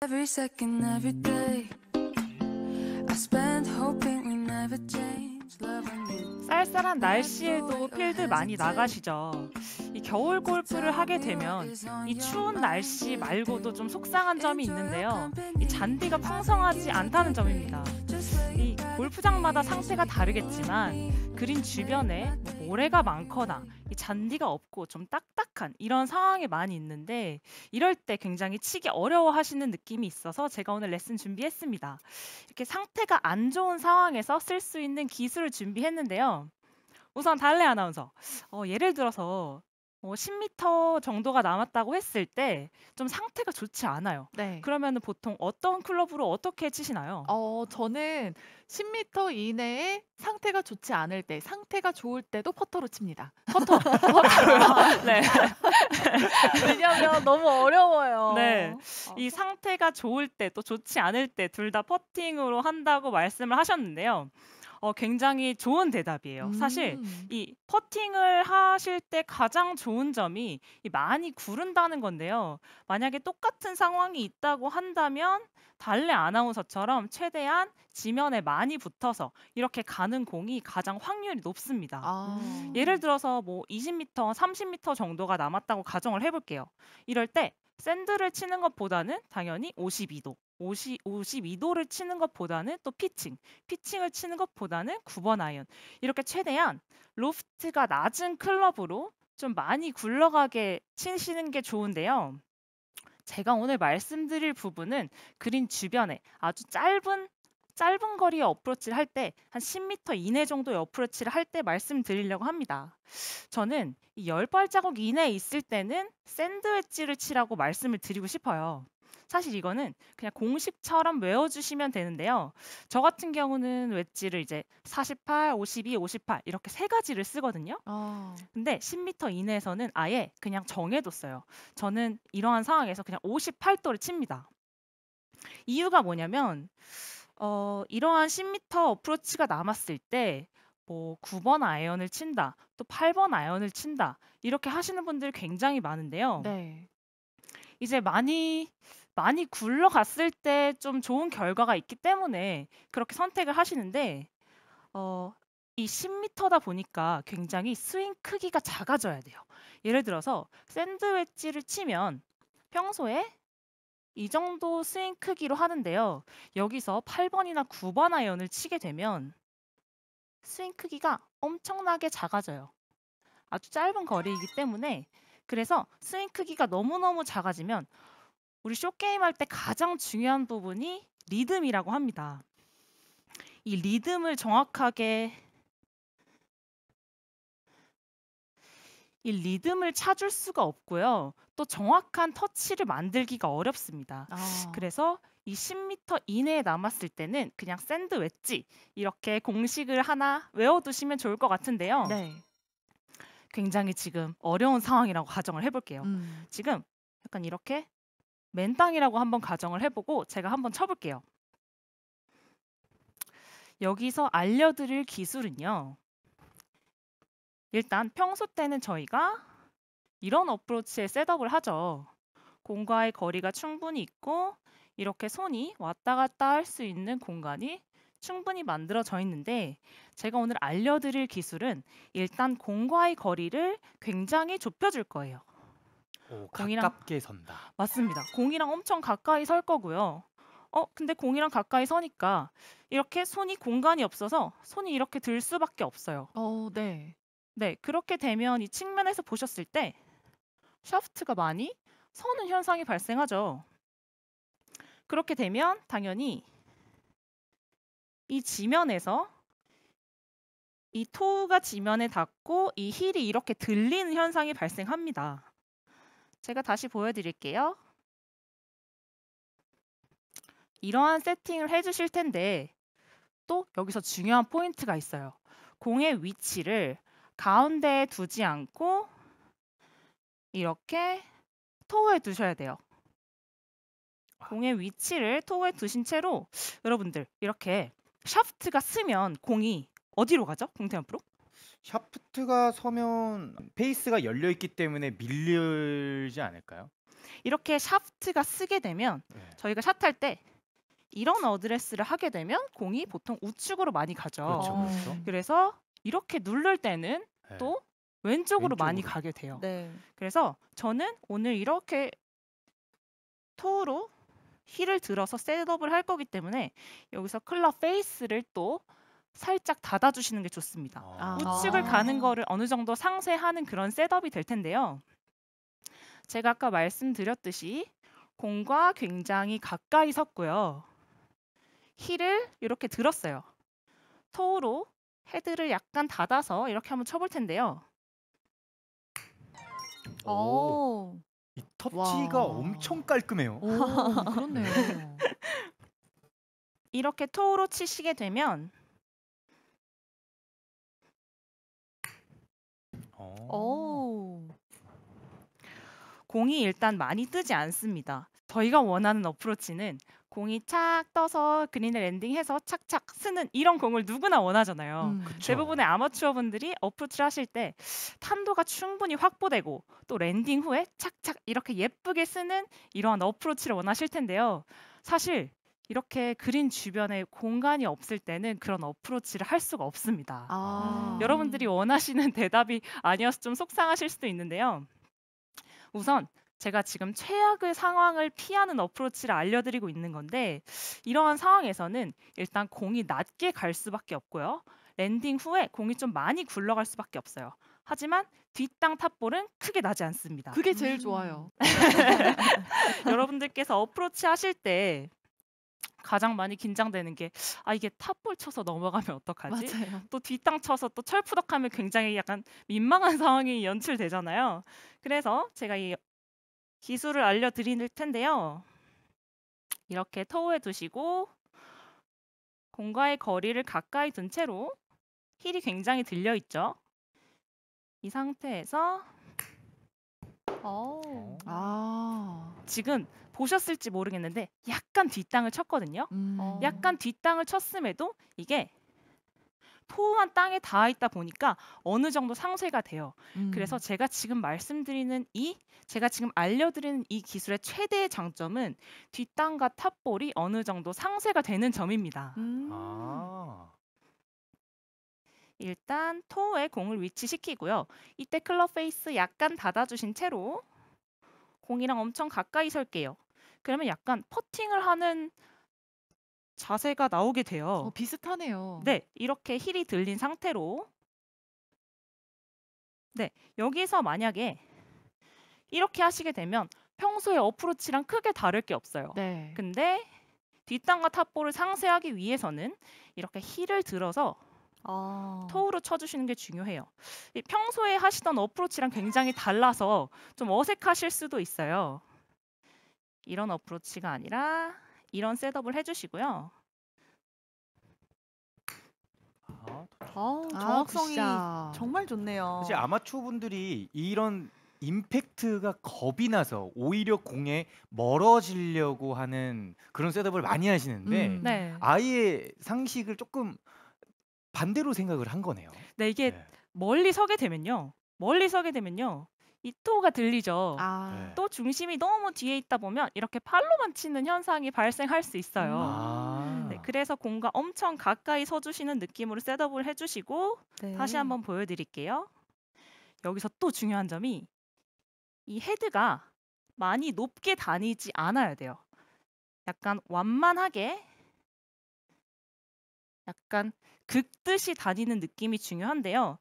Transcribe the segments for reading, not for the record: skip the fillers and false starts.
Every second, every day, I spend hoping we never change. Loving you. 쌀쌀한 날씨에도 필드 많이 나가시죠. 이 겨울 골프를 하게 되면 이 추운 날씨 말고도 좀 속상한 점이 있는데요. 이 잔디가 풍성하지 않다는 점입니다. 이 골프장마다 상태가 다르겠지만 그린 주변에 모래가 많거나 이 잔디가 없고 좀 딱딱한 이런 상황이 많이 있는데 이럴 때 굉장히 치기 어려워하시는 느낌이 있어서 제가 오늘 레슨 준비했습니다. 이렇게 상태가 안 좋은 상황에서 쓸 수 있는 기술을 준비했는데요. 우선 달래 아나운서, 예를 들어서 10m 정도가 남았다고 했을 때 좀 상태가 좋지 않아요. 네. 그러면은 보통 어떤 클럽으로 어떻게 치시나요? 저는 10m 이내에 상태가 좋지 않을 때, 상태가 좋을 때도 퍼터로 칩니다. 퍼터로요? 네. 왜냐면 너무 어려워요. 네. 이 상태가 좋을 때 또 좋지 않을 때 둘 다 퍼팅으로 한다고 말씀을 하셨는데요. 굉장히 좋은 대답이에요. 사실 이 퍼팅을 하실 때 가장 좋은 점이 이 많이 구른다는 건데요. 만약에 똑같은 상황이 있다고 한다면 달래 아나운서처럼 최대한 지면에 많이 붙어서 이렇게 가는 공이 가장 확률이 높습니다. 예를 들어서 뭐 20m, 30m 정도가 남았다고 가정을 해볼게요. 이럴 때 샌드를 치는 것보다는 당연히 52도를 치는 것보다는 또 피칭을 치는 것보다는 9번 아이언. 이렇게 최대한 로프트가 낮은 클럽으로 좀 많이 굴러가게 치시는 게 좋은데요. 제가 오늘 말씀드릴 부분은 그린 주변에 아주 짧은 거리의 어프로치를 할 때 한 10m 이내 정도의 어프로치를 할 때 말씀드리려고 합니다. 저는 이 10발자국 이내에 있을 때는 샌드 웨지를 치라고 말씀을 드리고 싶어요. 사실 이거는 그냥 공식처럼 외워주시면 되는데요. 저 같은 경우는 웨지를 이제 48, 52, 58 이렇게 세 가지를 쓰거든요. 근데 10m 이내에서는 아예 그냥 정해뒀어요. 저는 이러한 상황에서 그냥 58도를 칩니다. 이유가 뭐냐면 이러한 10m 어프로치가 남았을 때 뭐 9번 아이언을 친다, 또 8번 아이언을 친다 이렇게 하시는 분들이 굉장히 많은데요. 네. 이제 많이 굴러갔을 때 좀 좋은 결과가 있기 때문에 그렇게 선택을 하시는데 이 10m다 보니까 굉장히 스윙 크기가 작아져야 돼요. 예를 들어서 샌드 웨지를 치면 평소에 이 정도 스윙 크기로 하는데요. 여기서 8번이나 9번 아이언을 치게 되면 스윙 크기가 엄청나게 작아져요. 아주 짧은 거리이기 때문에 그래서 스윙 크기가 너무너무 작아지면 우리 쇼게임 할 때 가장 중요한 부분이 리듬이라고 합니다. 이 리듬을 찾을 수가 없고요. 또 정확한 터치를 만들기가 어렵습니다. 그래서 이 10m 이내에 남았을 때는 그냥 샌드 웨지 이렇게 공식을 하나 외워두시면 좋을 것 같은데요. 네. 굉장히 지금 어려운 상황이라고 가정을 해볼게요. 지금 약간 이렇게 맨땅이라고 한번 가정을 해보고 제가 한번 쳐볼게요. 여기서 알려드릴 기술은요. 일단 평소 때는 저희가 이런 어프로치에 셋업을 하죠. 공과의 거리가 충분히 있고 이렇게 손이 왔다 갔다 할 수 있는 공간이 충분히 만들어져 있는데 제가 오늘 알려드릴 기술은 일단 공과의 거리를 굉장히 좁혀줄 거예요. 가깝게 선다. 맞습니다. 공이랑 엄청 가까이 설 거고요. 근데 공이랑 가까이 서니까 이렇게 손이 공간이 없어서 손이 이렇게 들 수밖에 없어요. 네. 네, 그렇게 되면 이 측면에서 보셨을 때 샤프트가 많이 서는 현상이 발생하죠. 그렇게 되면 당연히 이 지면에서 이 토우가 지면에 닿고 이 힐이 이렇게 들리는 현상이 발생합니다. 제가 다시 보여드릴게요. 이러한 세팅을 해주실 텐데 또 여기서 중요한 포인트가 있어요. 공의 위치를 가운데에 두지 않고 이렇게 토우에 두셔야 돼요. 공의 위치를 토우에 두신 채로 여러분들 이렇게 샤프트가 쓰면 공이 어디로 가죠? 공태현 프로? 샤프트가 서면 페이스가 열려 있기 때문에 밀리지 않을까요? 이렇게 샤프트가 쓰게 되면 네. 저희가 샷할 때 이런 어드레스를 하게 되면 공이 보통 우측으로 많이 가죠. 그렇죠, 어. 그렇죠. 그래서 이렇게 누를 때는 네. 또 왼쪽으로 많이 왼쪽으로. 가게 돼요. 네. 그래서 저는 오늘 이렇게 토우로 힐을 들어서 셋업을 할 거기 때문에 여기서 클럽 페이스를 또 살짝 닫아주시는 게 좋습니다. 아. 우측을 가는 거를 어느 정도 상쇄하는 그런 셋업이 될 텐데요. 제가 아까 말씀드렸듯이 공과 굉장히 가까이 섰고요. 힐을 이렇게 들었어요. 토우로 헤드를 약간 닫아서 이렇게 한번 쳐볼 텐데요. 오, 오. 이 터치가 와. 엄청 깔끔해요. 오, 그렇네요. 이렇게 토우로 치시게 되면 오. 공이 일단 많이 뜨지 않습니다. 저희가 원하는 어프로치는 공이 착 떠서 그린을 랜딩해서 착착 쓰는 이런 공을 누구나 원하잖아요. 그쵸. 대부분의 아마추어 분들이 어프로치를 하실 때 탄도가 충분히 확보되고 또 랜딩 후에 착착 이렇게 예쁘게 쓰는 이러한 어프로치를 원하실 텐데요. 사실 이렇게 그린 주변에 공간이 없을 때는 그런 어프로치를 할 수가 없습니다. 아. 여러분들이 원하시는 대답이 아니어서 좀 속상하실 수도 있는데요. 우선 제가 지금 최악의 상황을 피하는 어프로치를 알려드리고 있는 건데 이러한 상황에서는 일단 공이 낮게 갈 수밖에 없고요. 랜딩 후에 공이 좀 많이 굴러갈 수밖에 없어요. 하지만 뒷땅 탑볼은 크게 나지 않습니다. 그게 제일 좋아요. 여러분들께서 어프로치 하실 때 가장 많이 긴장되는 게 이게 탑볼 쳐서 넘어가면 어떡하지? 맞아요. 또 뒷땅 쳐서 또 철푸덕하면 굉장히 약간 민망한 상황이 연출되잖아요. 그래서 제가 이 기술을 알려드릴 텐데요. 이렇게 토우에 두시고 공과의 거리를 가까이 둔 채로 힐이 굉장히 들려 있죠. 이 상태에서 오. 아. 지금 보셨을지 모르겠는데 약간 뒷땅을 쳤거든요. 음. 약간 뒷땅을 쳤음에도 이게 토우한 땅에 닿아 있다 보니까 어느 정도 상쇄가 돼요. 그래서 제가 지금 제가 지금 알려드리는 이 기술의 최대의 장점은 뒷땅과 탑볼이 어느 정도 상쇄가 되는 점입니다. 아, 일단 토우에 공을 위치시키고요. 이때 클럽 페이스 약간 닫아주신 채로 공이랑 엄청 가까이 설게요. 그러면 약간 퍼팅을 하는 자세가 나오게 돼요. 비슷하네요. 네, 이렇게 힐이 들린 상태로 네, 여기서 만약에 이렇게 하시게 되면 평소에 어프로치랑 크게 다를 게 없어요. 네. 근데 뒷땅과 탑볼을 상쇄하기 위해서는 이렇게 힐을 들어서 아. 토우로 쳐주시는 게 중요해요. 이 평소에 하시던 어프로치랑 굉장히 달라서 좀 어색하실 수도 있어요. 이런 어프로치가 아니라 이런 셋업을 해주시고요. 정확성이 굿샷. 정말 좋네요. 사실 아마추어 분들이 이런 임팩트가 겁이 나서 오히려 공에 멀어지려고 하는 그런 셋업을 많이 하시는데 음. 네, 아예 상식을 조금 반대로 생각을 한 거네요. 네 이게 네. 멀리 서게 되면요, 이 토우가 들리죠. 아. 네. 또 중심이 너무 뒤에 있다 보면 이렇게 팔로만 치는 현상이 발생할 수 있어요. 아. 네, 그래서 공과 엄청 가까이 서주시는 느낌으로 셋업을 해주시고 네. 다시 한번 보여드릴게요. 여기서 또 중요한 점이 이 헤드가 많이 높게 다니지 않아야 돼요. 약간 완만하게 약간 긁듯이 다니는 느낌이 중요한데요.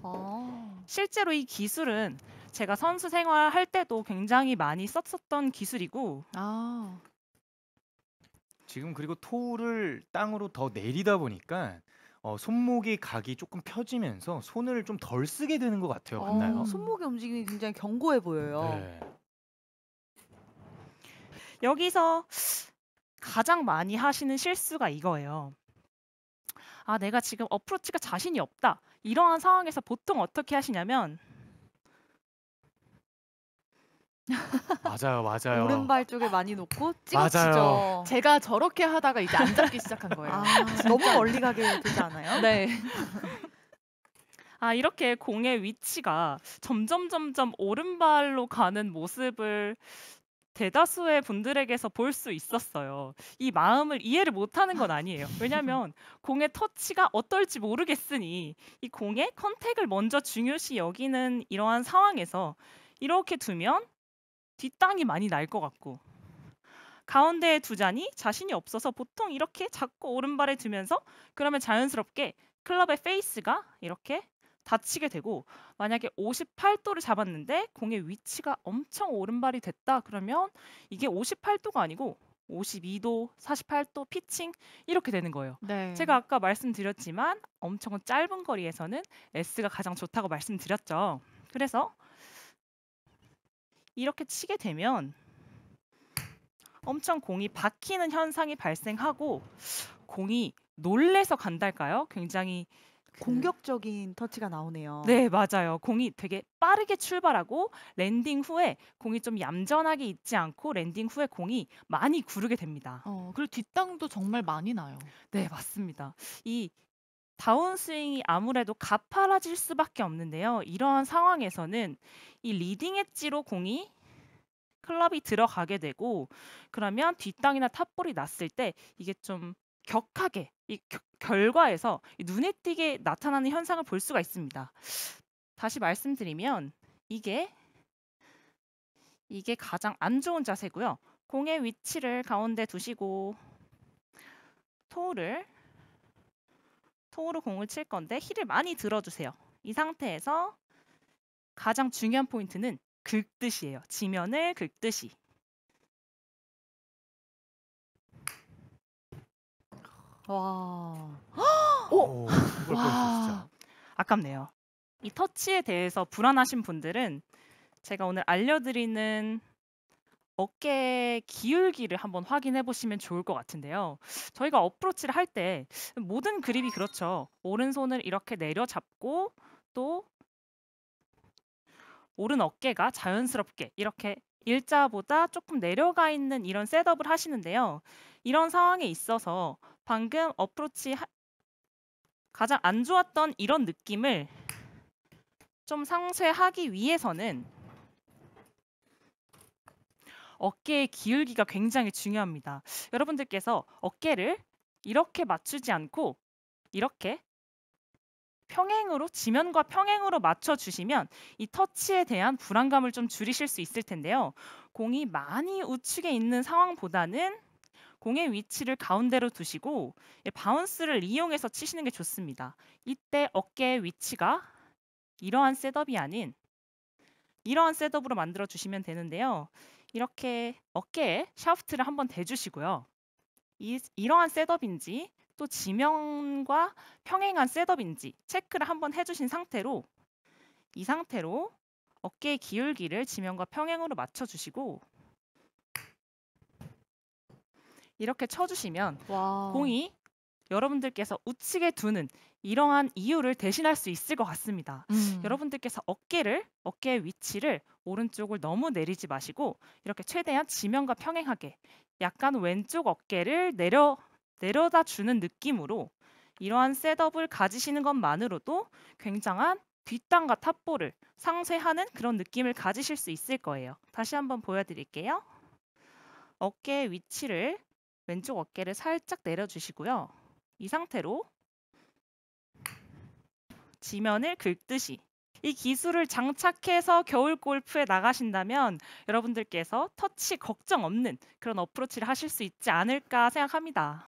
아. 실제로 이 기술은 제가 선수 생활할 때도 굉장히 많이 썼었던 기술이고 아. 지금 그리고 토우를 땅으로 더 내리다 보니까 손목의 각이 조금 펴지면서 손을 좀 덜 쓰게 되는 것 같아요. 맞나요? 손목의 움직임이 굉장히 견고해 보여요. 네. 여기서 가장 많이 하시는 실수가 이거예요. 내가 지금 어프로치가 자신이 없다. 이러한 상황에서 보통 어떻게 하시냐면 맞아요. 오른발 쪽에 많이 놓고 맞아요. 찍어치죠. 제가 저렇게 하다가 이제 안 잡기 시작한 거예요. 너무 멀리 가게 되지 않아요? 네. 이렇게 공의 위치가 점점 오른발로 가는 모습을 대다수의 분들에게서 볼 수 있었어요. 이 마음을 이해를 못하는 건 아니에요. 왜냐하면 공의 터치가 어떨지 모르겠으니 이 공의 컨택을 먼저 중요시 여기는 이러한 상황에서 이렇게 두면 뒷땅이 많이 날 것 같고 가운데에 두자니 자신이 없어서 보통 이렇게 자꾸 오른발에 두면서 그러면 자연스럽게 클럽의 페이스가 이렇게 닫히게 되고 만약에 58도를 잡았는데 공의 위치가 엄청 오른발이 됐다 그러면 이게 58도가 아니고 52도, 48도 피칭 이렇게 되는 거예요. 네. 제가 아까 말씀드렸지만 엄청 짧은 거리에서는 S가 가장 좋다고 말씀드렸죠. 그래서 이렇게 치게 되면 엄청 공이 박히는 현상이 발생하고 공이 놀래서 간달까요? 굉장히 공격적인 터치가 나오네요. 네, 맞아요. 공이 되게 빠르게 출발하고 랜딩 후에 공이 좀 얌전하게 있지 않고 랜딩 후에 공이 많이 구르게 됩니다. 그리고 뒷땅도 정말 많이 나요. 네, 맞습니다. 이 다운스윙이 아무래도 가파라질 수밖에 없는데요. 이러한 상황에서는 이 리딩 엣지로 공이 클럽이 들어가게 되고 그러면 뒷땅이나 탑볼이 났을 때 이게 좀 격하게 이 결과에서 이 눈에 띄게 나타나는 현상을 볼 수가 있습니다. 다시 말씀드리면 이게 가장 안 좋은 자세고요. 공의 위치를 가운데 두시고 토우로 공을 칠 건데 힐을 많이 들어주세요. 이 상태에서 가장 중요한 포인트는 긁듯이에요. 지면을 긁듯이. 와. 오, 그걸 와. 벌써 진짜. 아깝네요. 이 터치에 대해서 불안하신 분들은 제가 오늘 알려드리는 어깨 기울기를 한번 확인해 보시면 좋을 것 같은데요. 저희가 어프로치를 할 때 모든 그립이 그렇죠. 오른손을 이렇게 내려잡고 또 오른 어깨가 자연스럽게 이렇게 일자보다 조금 내려가 있는 이런 셋업을 하시는데요. 이런 상황에 있어서 방금 어프로치 가장 안 좋았던 이런 느낌을 좀 상쇄하기 위해서는 어깨의 기울기가 굉장히 중요합니다. 여러분들께서 어깨를 이렇게 맞추지 않고 이렇게 평행으로 지면과 평행으로 맞춰주시면 이 터치에 대한 불안감을 좀 줄이실 수 있을 텐데요. 공이 많이 우측에 있는 상황보다는 공의 위치를 가운데로 두시고 바운스를 이용해서 치시는 게 좋습니다. 이때 어깨의 위치가 이러한 셋업이 아닌 이러한 셋업으로 만들어 주시면 되는데요. 이렇게 어깨에 샤프트를 한번 대주시고요. 이러한 셋업인지 또 지면과 평행한 셋업인지 체크를 한번 해주신 상태로 이 상태로 어깨의 기울기를 지면과 평행으로 맞춰주시고 이렇게 쳐주시면 와. 공이 여러분들께서 우측에 두는 이러한 이유를 대신할 수 있을 것 같습니다. 여러분들께서 어깨의 위치를 오른쪽을 너무 내리지 마시고 이렇게 최대한 지면과 평행하게 약간 왼쪽 어깨를 내려다 주는 느낌으로 이러한 셋업을 가지시는 것만으로도 굉장한 뒷땅과 탑볼을 상쇄하는 그런 느낌을 가지실 수 있을 거예요. 다시 한번 보여드릴게요. 어깨의 위치를 왼쪽 어깨를 살짝 내려주시고요. 이 상태로 지면을 긁듯이 이 기술을 장착해서 겨울 골프에 나가신다면 여러분들께서 터치 걱정 없는 그런 어프로치를 하실 수 있지 않을까 생각합니다.